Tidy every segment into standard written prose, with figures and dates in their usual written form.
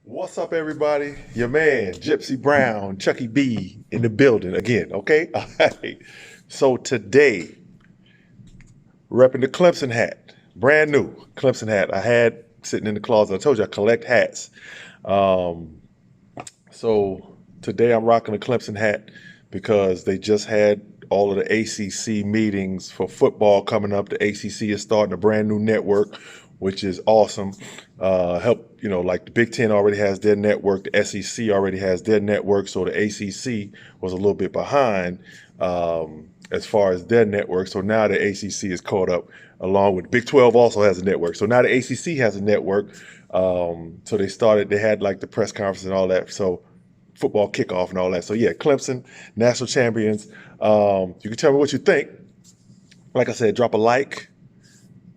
What's up, everybody? Your man, Gypsy Brown, Chucky B in the building again, okay? All right. So today, repping the Clemson hat, brand new Clemson hat. I had sitting in the closet. I told you I collect hats. Um, so today I'm rocking a Clemson hat because they just had all of the ACC meetings for football coming up. The ACC is starting a brand new network, which is awesome. Like the Big Ten already has their network, the SEC already has their network, so the ACC was a little bit behind as far as their network. So now the ACC is caught up, along with Big 12 also has a network. So now the ACC has a network. So they had like the press conference and all that. So football kickoff and all that. So yeah, Clemson, national champions. You can tell me what you think. Like I said, drop a like,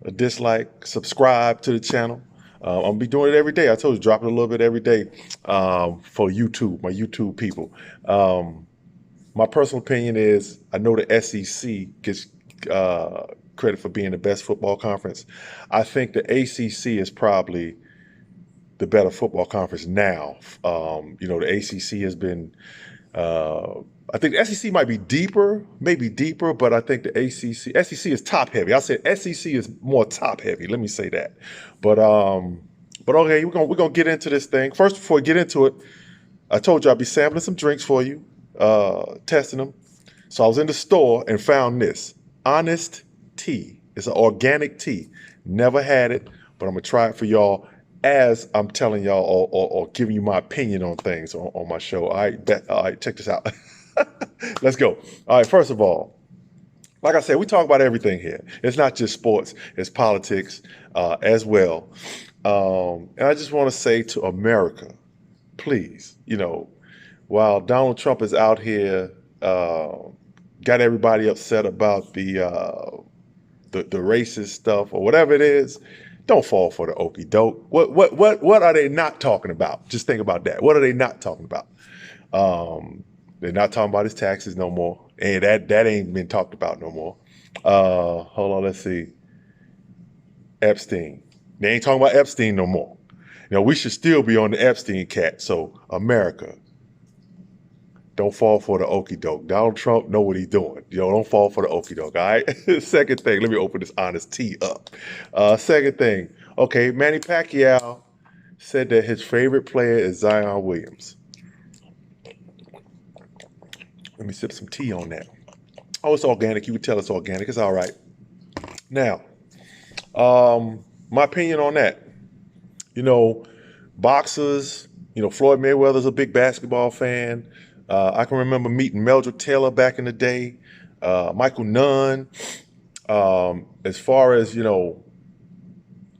a dislike, subscribe to the channel. I'm gonna be doing it every day. I told you, drop it a little bit every day for YouTube, my YouTube people. My personal opinion is I know the SEC gets credit for being the best football conference. I think the ACC is probably the better football conference now. The ACC has been. I think the SEC might be deeper, maybe deeper, but I think the SEC is top heavy. I said SEC is more top heavy. Let me say that. But okay, we're gonna get into this thing first. Before we get into it, I told you I'd be sampling some drinks for you, testing them. So I was in the store and found this Honest Tea. It's an organic tea. Never had it, but I'm gonna try it for y'all as I'm telling y'all or giving you my opinion on things on my show. All right, check this out. Let's go. All right, first of all, like I said, we talk about everything here. It's not just sports, it's politics as well. And I just want to say to America, please, while Donald Trump is out here, got everybody upset about the racist stuff or whatever it is, don't fall for the okey doke. What are they not talking about? Just think about that. What are they not talking about? They're not talking about his taxes no more, and that ain't been talked about no more. Hold on, let's see. Epstein. They ain't talking about Epstein no more. We should still be on the Epstein cat. So America, don't fall for the okey doke. Donald Trump know what he's doing. Don't fall for the okey doke. All right. Second thing, let me open this honest tea up. Second thing, okay, Manny Pacquiao said that his favorite player is Zion Williams. Let me sip some tea on that. Oh, it's organic. You can tell it's organic. It's all right. Now, my opinion on that. You know, boxers. Floyd Mayweather's a big basketball fan. I can remember meeting Meldrick Taylor back in the day. Michael Nunn. As far as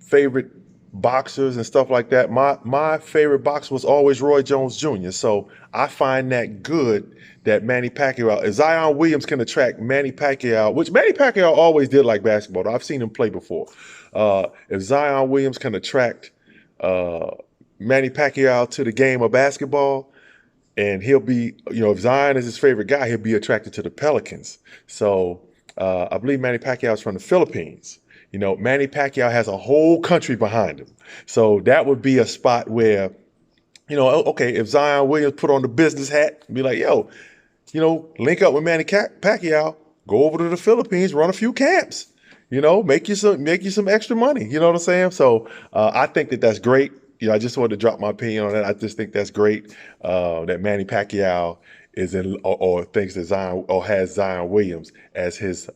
favorite boxers and stuff like that, my favorite boxer was always Roy Jones Jr. So I find that good that Manny Pacquiao, if Zion Williams can attract Manny Pacquiao, which Manny Pacquiao always did like basketball. I've seen him play before. If Zion Williams can attract Manny Pacquiao to the game of basketball, and he'll be, if Zion is his favorite guy, he'll be attracted to the Pelicans. So I believe Manny Pacquiao is from the Philippines. Manny Pacquiao has a whole country behind him. So that would be a spot where, okay, if Zion Williams put on the business hat and be like, yo, link up with Manny Pacquiao, go over to the Philippines, run a few camps, make you some extra money. You know what I'm saying? So I think that's great. I just wanted to drop my opinion on that. I just think that's great that Manny Pacquiao is in or thinks that Zion or has Zion Williams as his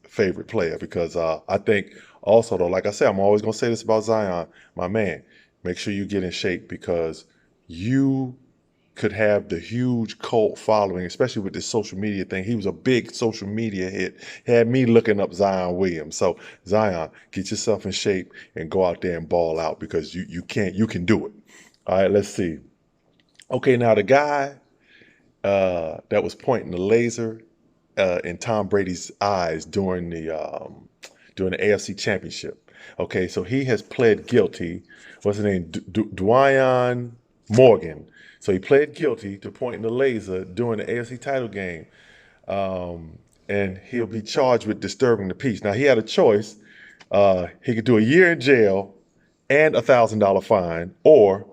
favorite player because I think also though, like I said, I'm always gonna say this about Zion, my man. Make sure you get in shape because you could have the huge cult following, especially with this social media thing. He was a big social media hit. Had me looking up Zion Williams. So Zion, get yourself in shape and go out there and ball out because you can do it. All right, let's see. Okay, now the guy that was pointing the laser in Tom Brady's eyes during the AFC Championship. Okay, so he has pled guilty. What's his name? Dwyan Morgan. So he pled guilty to pointing the laser during the AFC title game. And he'll be charged with disturbing the peace. Now, he had a choice. He could do a year in jail and $1,000 fine, or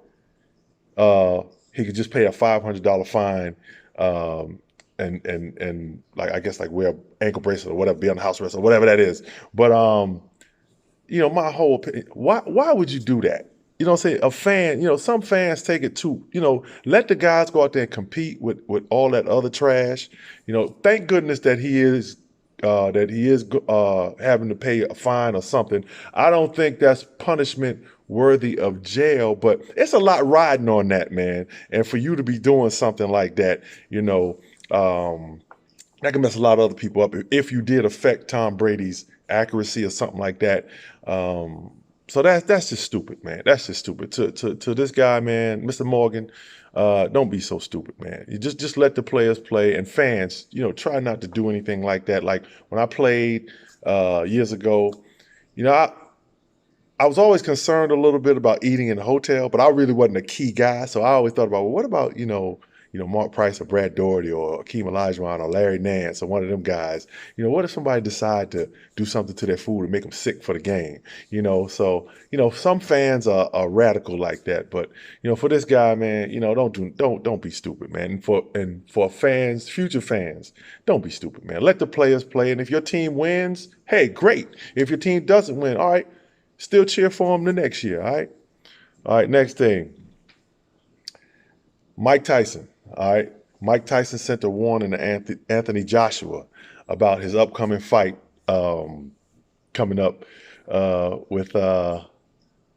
uh, he could just pay a $500 fine, um, and like I guess like wear an ankle bracelet or whatever, be on house arrest or whatever that is. But my whole opinion, why would you do that? You know what I'm saying? A fan, some fans take it too, let the guys go out there and compete with all that other trash. Thank goodness that he is having to pay a fine or something. I don't think that's punishment worthy of jail, but it's a lot riding on that, man. And for you to be doing something like that, that can mess a lot of other people up if you did affect Tom Brady's accuracy or something like that. So that's just stupid, man. That's just stupid. To this guy, man, Mr. Morgan, don't be so stupid, man. You just let the players play, and fans, try not to do anything like that. Like when I played years ago, you know, I, I was always concerned a little bit about eating in a hotel, but I really wasn't a key guy. So I always thought about, well, what about, Mark Price or Brad Doherty or Akeem Olajuwon or Larry Nance or one of them guys? What if somebody decide to do something to their food and make them sick for the game? So, some fans are radical like that, but, for this guy, man, don't be stupid, man. And for fans, future fans, don't be stupid, man. Let the players play. And if your team wins, hey, great. If your team doesn't win, all right, still cheer for him the next year, all right? All right, next thing. Mike Tyson, all right? Mike Tyson sent a warning to Anthony Joshua about his upcoming fight coming up with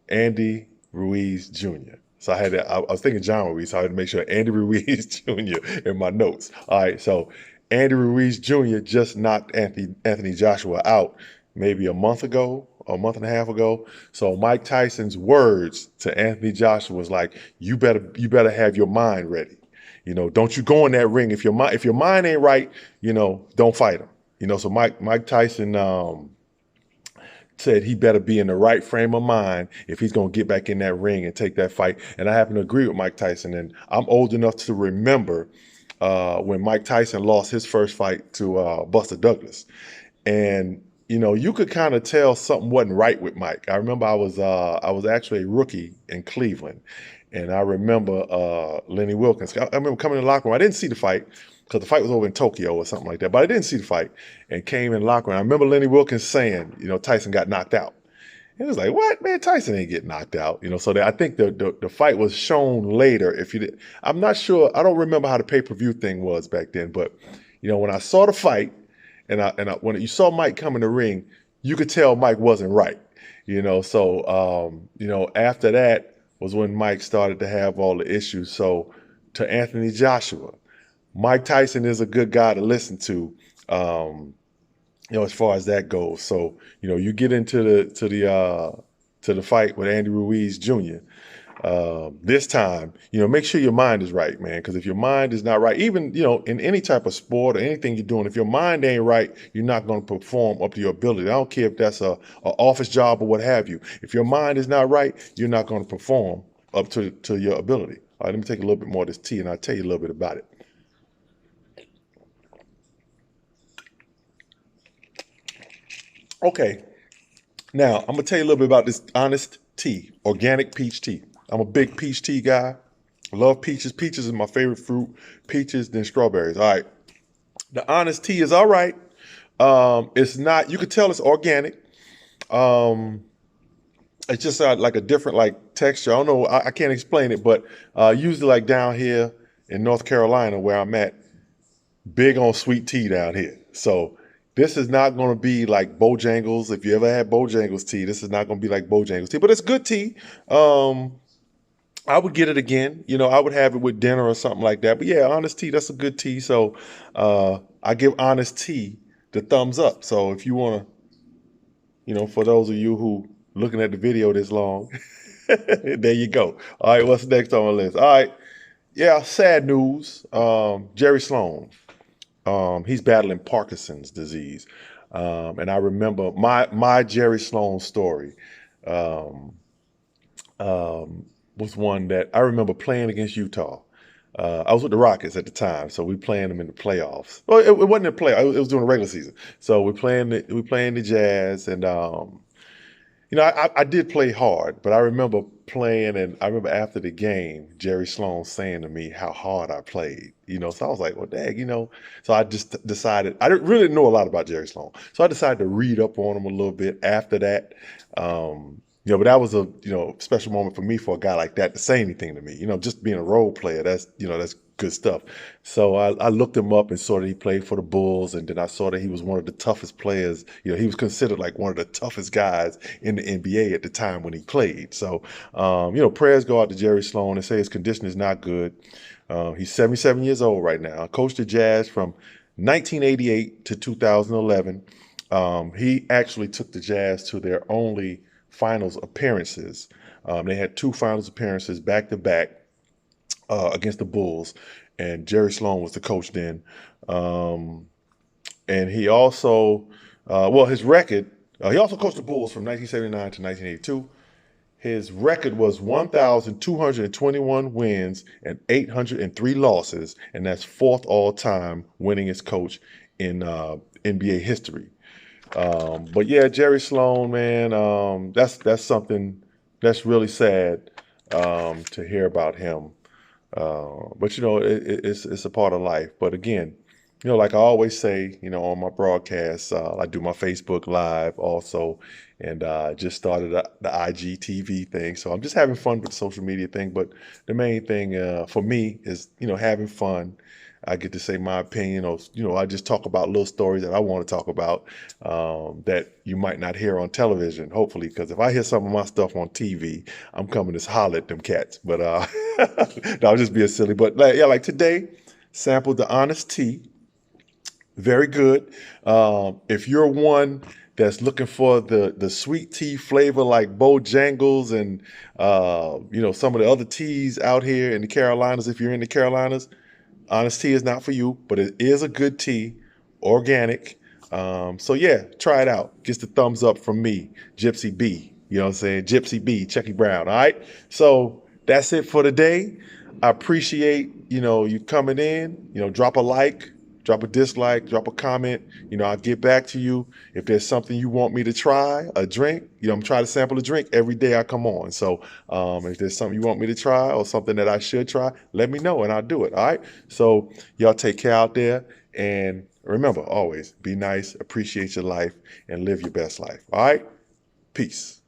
Andy Ruiz Jr. So I was thinking John Ruiz, so I had to make sure Andy Ruiz Jr. in my notes. All right, so Andy Ruiz Jr. just knocked Anthony Joshua out maybe a month ago, or a month and a half ago. So Mike Tyson's words to Anthony Joshua was like, "You better have your mind ready. Don't you go in that ring if your mind ain't right. Don't fight him. So Mike Tyson said he better be in the right frame of mind if he's going to get back in that ring and take that fight. And I happen to agree with Mike Tyson. And I'm old enough to remember when Mike Tyson lost his first fight to Buster Douglas. And you could kind of tell something wasn't right with Mike. I remember I was actually a rookie in Cleveland, and I remember Lenny Wilkins. I remember coming in the locker room. I didn't see the fight because the fight was over in Tokyo or something like that. But I didn't see the fight and came in the locker room. I remember Lenny Wilkins saying, Tyson got knocked out. And it was like, what, man? Tyson ain't get knocked out. I think the fight was shown later. I'm not sure. I don't remember how the pay-per-view thing was back then. But when I saw the fight, when you saw Mike come in the ring, you could tell Mike wasn't right. So after that was when Mike started to have all the issues. So to Anthony Joshua, Mike Tyson is a good guy to listen to, as far as that goes. So, you get into the fight with Andy Ruiz Jr. This time, make sure your mind is right, man. Because if your mind is not right, even, in any type of sport or anything you're doing, if your mind ain't right, you're not going to perform up to your ability. I don't care if that's a office job or what have you. If your mind is not right, you're not going to perform up to your ability. All right, let me take a little bit more of this tea and I'll tell you a little bit about it. Okay, now I'm gonna tell you a little bit about this Honest Tea, organic peach tea. I'm a big peach tea guy. I love peaches. Peaches is my favorite fruit. Peaches, then strawberries. All right. The Honest Tea is all right. It's not. You could tell it's organic. Um, it's just like a different like texture. I don't know. I can't explain it, but usually like down here in North Carolina where I'm at, big on sweet tea down here. So this is not going to be like Bojangles. If you ever had Bojangles tea, this is not going to be like Bojangles tea, but it's good tea. Um, I would get it again. I would have it with dinner or something like that. But yeah, Honest Tea, that's a good tea. So I give Honest Tea the thumbs up. So if you want to, for those of you who looking at the video this long, there you go. All right, what's next on the list? All right, yeah, sad news. Jerry Sloan. He's battling Parkinson's disease. And I remember my Jerry Sloan story um, was one that I remember playing against Utah. I was with the Rockets at the time, so we playing them in the playoffs. Well, it wasn't a play; it was during the regular season. So we playing the Jazz, and I did play hard, but I remember playing, and I remember after the game, Jerry Sloan saying to me how hard I played. So I was like, well, dang, So I just decided I didn't really know a lot about Jerry Sloan, so I decided to read up on him a little bit after that. But that was a special moment for me for a guy like that to say anything to me. Just being a role player, that's good stuff. So I looked him up and saw that he played for the Bulls, and then I saw that he was one of the toughest players. He was considered like one of the toughest guys in the NBA at the time when he played. So, prayers go out to Jerry Sloan. They say his condition is not good. He's 77 years old right now. Coached the Jazz from 1988 to 2011. He actually took the Jazz to their only finals appearances. They had two finals appearances back to back against the Bulls, and Jerry Sloan was the coach then. And he also, his record, he also coached the Bulls from 1979 to 1982. His record was 1,221 wins and 803 losses, and that's fourth all time winningest coach in NBA history. But yeah, Jerry Sloan, man, that's something that's really sad to hear about him. But it's a part of life. But again, like I always say, on my broadcasts, I do my Facebook Live also, and just started the IGTV thing. So I'm just having fun with the social media thing. But the main thing for me is, having fun. I get to say my opinion, or I just talk about little stories that I want to talk about that you might not hear on television. Hopefully, because if I hear some of my stuff on TV, I'm coming to holler at them cats. But no, I'm just being silly. But like today, sampled the Honest Tea. Very good. If you're one that's looking for the sweet tea flavor like Bojangles and some of the other teas out here in the Carolinas, if you're in the Carolinas, Honest Tea is not for you, but it is a good tea, organic. So yeah, try it out. Gets the thumbs up from me, Gypsy B. You know what I'm saying? Gypsy B, Chucky Brown. All right. So that's it for today. I appreciate you coming in. Drop a like, drop a dislike, drop a comment. I'll get back to you. If there's something you want me to try, a drink, I'm trying to sample a drink every day I come on. So if there's something you want me to try or something that I should try, let me know and I'll do it. All right. So y'all take care out there. And remember, always be nice, appreciate your life, and live your best life. All right. Peace.